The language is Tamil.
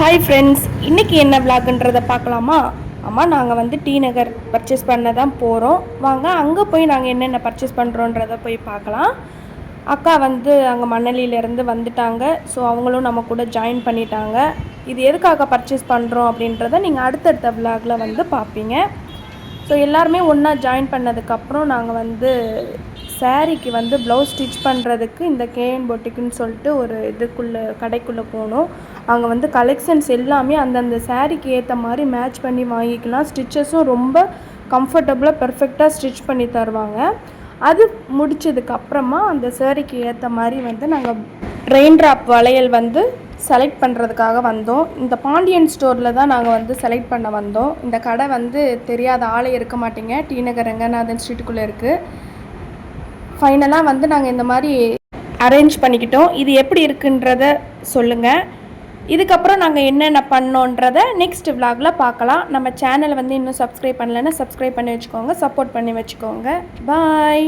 ஹாய் ஃப்ரெண்ட்ஸ், இன்றைக்கி என்ன விளாக்ன்றதை பார்க்கலாமா? ஆமாம், நாங்கள் வந்து டி நகர் பர்ச்சேஸ் பண்ண தான் போகிறோம். வாங்க அங்கே போய் நாங்கள் என்னென்ன பர்ச்சேஸ் பண்ணுறோன்றதை போய் பார்க்கலாம். அக்கா வந்து அங்கே மணலியிலேருந்து வந்துட்டாங்க. ஸோ அவங்களும் நம்ம கூட ஜாயின் பண்ணிட்டாங்க. இது எதுக்காக பர்ச்சேஸ் பண்ணுறோம் அப்படின்றத நீங்கள் அடுத்தடுத்த விளாகில் வந்து பார்ப்பீங்க. ஸோ எல்லாருமே ஒன்றா ஜாயின் பண்ணதுக்கப்புறம் நாங்கள் வந்து சாரீக்கு வந்து ப்ளவுஸ் ஸ்டிச் பண்ணுறதுக்கு இந்த கேஎன் பொட்டிக்குன்னு சொல்லிட்டு ஒரு கடைக்குள்ளே போனோம். அங்கே வந்து கலெக்ஷன்ஸ் எல்லாமே அந்தந்த சாரீக்கு ஏற்ற மாதிரி மேட்ச் பண்ணி வாங்கிக்கலாம். ஸ்டிச்சஸும் ரொம்ப கம்ஃபர்டபுளாக பெர்ஃபெக்டாக ஸ்டிச் பண்ணி தருவாங்க. அது முடித்ததுக்கப்புறமா அந்த சாரீக்கு ஏற்ற மாதிரி வந்து நாங்கள் ரெயின் ட்ராப் வளையல் வந்து செலக்ட் பண்ணுறதுக்காக வந்தோம். இந்த பாண்டியன் ஸ்டோரில் தான் நாங்கள் வந்து செலக்ட் பண்ண வந்தோம். இந்த கடை வந்து தெரியாத ஆளே இருக்க மாட்டீங்க. டி நகர் ரங்கநாதன் ஸ்ட்ரீட்டுக்குள்ளே இருக்குது. ஃபைனலாக வந்து நாங்கள் இந்த மாதிரி அரேஞ்ச் பண்ணிக்கிட்டோம். இது எப்படி இருக்குன்றத சொல்லுங்கள். இதுக்கப்புறம் நாங்கள் என்னென்ன பண்ணோன்றதை நெக்ஸ்ட் விளாகில் பார்க்கலாம். நம்ம சேனலை வந்து இன்னும் சப்ஸ்கிரைப் பண்ணலைன்னா சப்ஸ்கிரைப் பண்ணி வச்சுக்கோங்க, சப்போர்ட் பண்ணி வச்சுக்கோங்க. பாய்.